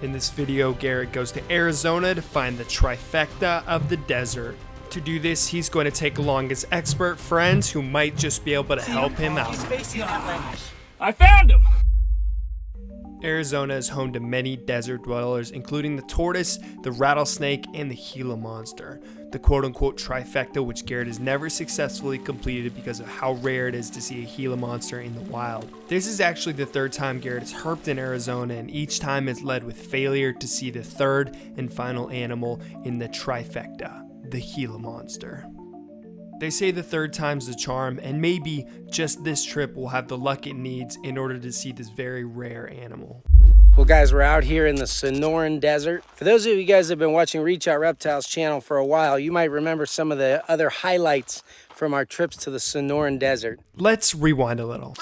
In this video, Garrett goes to Arizona to find the trifecta of the desert. To do this, he's going to take along his expert friends who might just be able to help him out. He's facing that way. I found him! Arizona is home to many desert dwellers, including the tortoise, the rattlesnake, and the Gila monster. The quote-unquote trifecta, which Garrett has never successfully completed because of how rare it is to see a Gila monster in the wild. This is actually the third time Garrett has herped in Arizona, and each time has led with failure to see the third and final animal in the trifecta, the Gila monster. They say the third time's the charm, and maybe just this trip will have the luck it needs in order to see this very rare animal. Well guys, we're out here in the Sonoran desert. For those of you guys that have been watching Reach Out Reptiles channel for a while, you might remember some of the other highlights from our trips to the Sonoran desert. Let's rewind a little.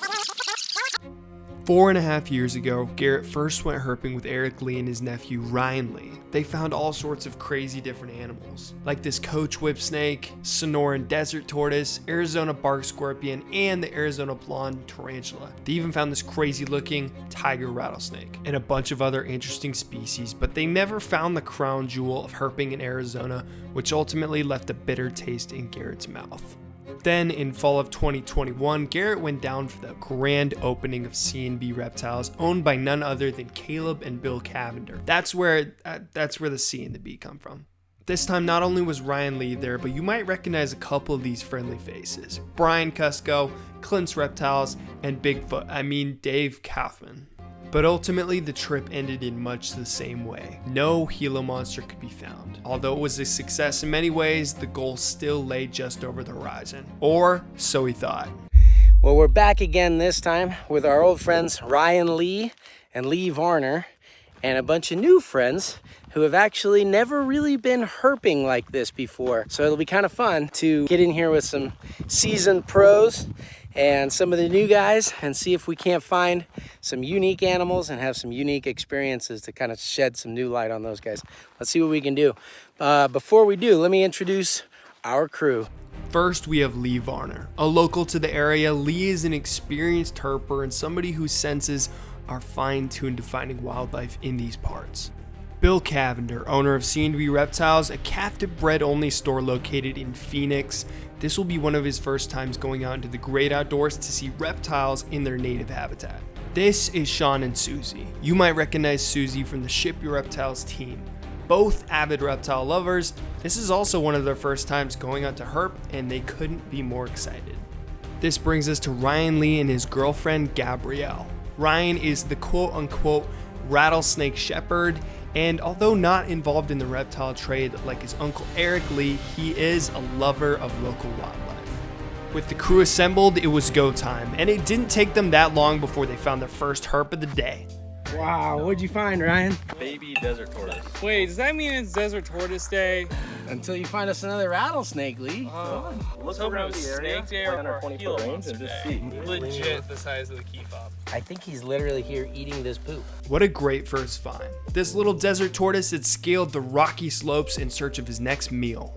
4.5 years ago, Garrett first went herping with Eric Lee and his nephew Ryan Lee. They found all sorts of crazy different animals, like this coach whip snake, Sonoran desert tortoise, Arizona bark scorpion, and the Arizona blonde tarantula. They even found this crazy looking tiger rattlesnake, and a bunch of other interesting species, but they never found the crown jewel of herping in Arizona, which ultimately left a bitter taste in Garrett's mouth. Then, in fall of 2021, Garrett went down for the grand opening of C&B Reptiles, owned by none other than Caleb and Bill Cavender. That's where the C and the B come from. This time, not only was Ryan Lee there, but you might recognize a couple of these friendly faces. Brian Cusco, Clint's Reptiles, and Dave Kaufman. But ultimately, the trip ended in much the same way. No Gila monster could be found. Although it was a success in many ways, the goal still lay just over the horizon. Or so we thought. Well, we're back again this time with our old friends Ryan Lee and Lee Varner, and a bunch of new friends who have actually never really been herping like this before. So it'll be kind of fun to get in here with some seasoned pros and some of the new guys and see if we can't find some unique animals and have some unique experiences to kind of shed some new light on those guys. Let's see what we can do. Before we do, let me introduce our crew. First, we have Lee Varner. A local to the area, Lee is an experienced herper and somebody whose senses are fine-tuned to finding wildlife in these parts. Bill Cavender, owner of C&B Reptiles, a captive bred only store located in Phoenix. This will be one of his first times going out into the great outdoors to see reptiles in their native habitat. This is Sean and Susie. You might recognize Susie from the Ship Your Reptiles team. Both avid reptile lovers. This is also one of their first times going out to herp, and they couldn't be more excited. This brings us to Ryan Lee and his girlfriend Gabrielle. Ryan is the quote-unquote rattlesnake shepherd, and although not involved in the reptile trade like his uncle Eric Lee, he is a lover of local wildlife. With the crew assembled, it was go time, and it didn't take them that long before they found their first herp of the day. Wow, what'd you find, Ryan? Baby desert tortoise. Wait, does that mean it's Desert Tortoise Day? Until you find us another rattlesnake, Lee. Look So around the area, Snake Day on our or 20-foot Gila range, Monster and just Day? see. Legit the size of the key fob. I think he's literally here eating this poop. What a great first find. This little desert tortoise had scaled the rocky slopes in search of his next meal.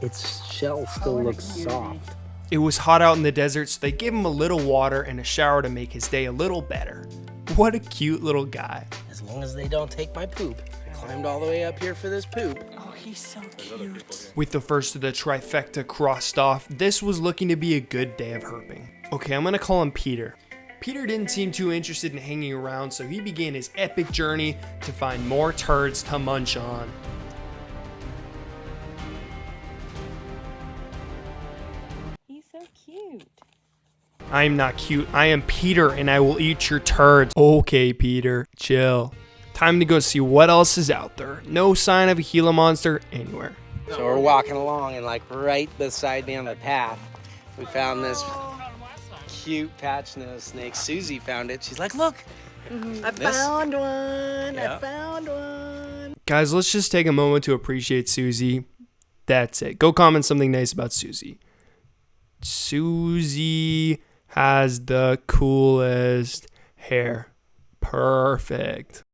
Its shell still looks soft. It was hot out in the desert, so they gave him a little water and a shower to make his day a little better. What a cute little guy. As long as they don't take my poop. I climbed all the way up here for this poop. Oh, he's so cute. With the first of the trifecta crossed off, this was looking to be a good day of herping. Okay, I'm gonna call him Peter. Peter didn't seem too interested in hanging around, so he began his epic journey to find more turds to munch on. He's so cute. I am not cute, I am Peter and I will eat your turds. Okay, Peter, chill. Time to go see what else is out there. No sign of a Gila monster anywhere. So we're walking along, and like right beside me on the path, we found this cute patch nose snake. Susie found it. She's like, look, I found one. Yeah. I found one. Guys, let's just take a moment to appreciate Susie. That's it. Go comment something nice about Susie. Susie has the coolest hair. Perfect.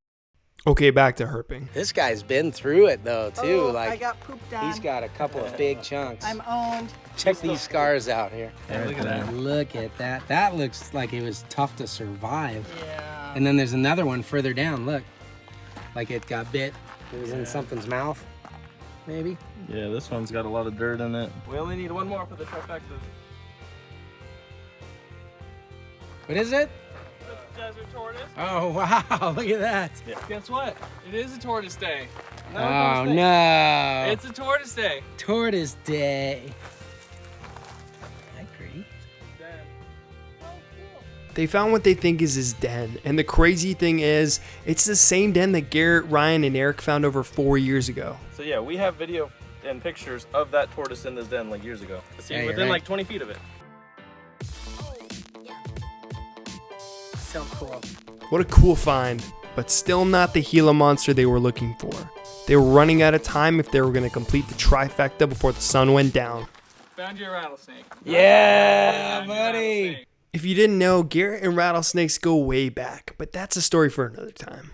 Okay, back to herping. This guy's been through it though too. Oh, like I got pooped on. he's got a couple of big chunks. I'm owned. Check these scars out here. Yeah, look at that. Look at that. That looks like it was tough to survive. Yeah. And then there's another one further down. Look. Like it got bit. It was in something's mouth, maybe. Yeah, this one's got a lot of dirt in it. We only need one more for the trifecta. What is it? Desert tortoise. Oh, wow. Look at that. Guess what? It is a tortoise day. Oh, no. It's a tortoise day. Tortoise day. I agree. They found what they think is his den, and the crazy thing is, it's the same den that Garrett, Ryan, and Eric found over 4 years ago. So yeah, we have video and pictures of that tortoise in this den like years ago. See, Yeah, you're within right. like 20 feet of it. So cool. What a cool find, but still not the Gila monster they were looking for. They were running out of time if they were going to complete the trifecta before the sun went down. Found your rattlesnake. Yeah, Found your buddy. rattlesnake. If you didn't know, Garrett and rattlesnakes go way back, but that's a story for another time.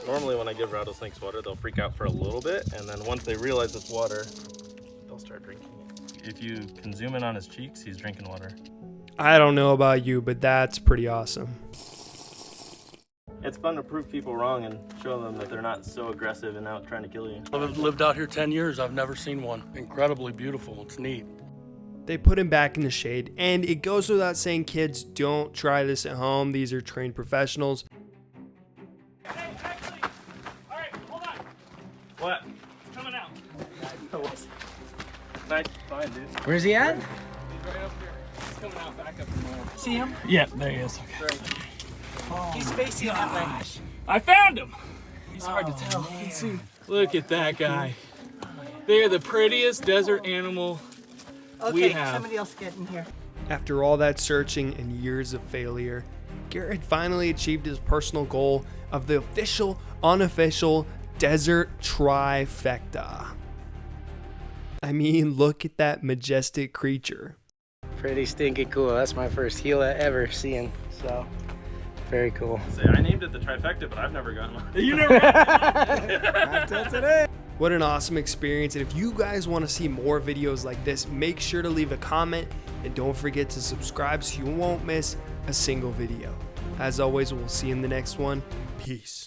Normally when I give rattlesnakes water, they'll freak out for a little bit, and then once they realize it's water, they'll start drinking it. If you can zoom in on his cheeks, he's drinking water. I don't know about you, but that's pretty awesome. It's fun to prove people wrong and show them that they're not so aggressive and out trying to kill you. I've lived out here 10 years. I've never seen one. Incredibly beautiful. It's neat. They put him back in the shade, and it goes without saying, kids, don't try this at home. These are trained professionals. Hey, actually, all right, hold on. What? It's coming out. Nice find, dude. Where's he at? He's right up here. He's coming out back up from there. See him? Yeah, there he is. Okay. He's facing that way. I found him. He's hard to tell. You can see. Look at that guy. They're the prettiest desert animal we have. Somebody else get in here. After all that searching and years of failure, Garrett finally achieved his personal goal of the official, unofficial desert trifecta. I mean, look at that majestic creature. Pretty stinking cool. That's my first Gila ever seeing. So, very cool. Say, I named it the trifecta, but I've never gotten one. You never What an awesome experience, and if you guys want to see more videos like this, make sure to leave a comment and don't forget to subscribe so you won't miss a single video. As always, we'll see you in the next one. Peace.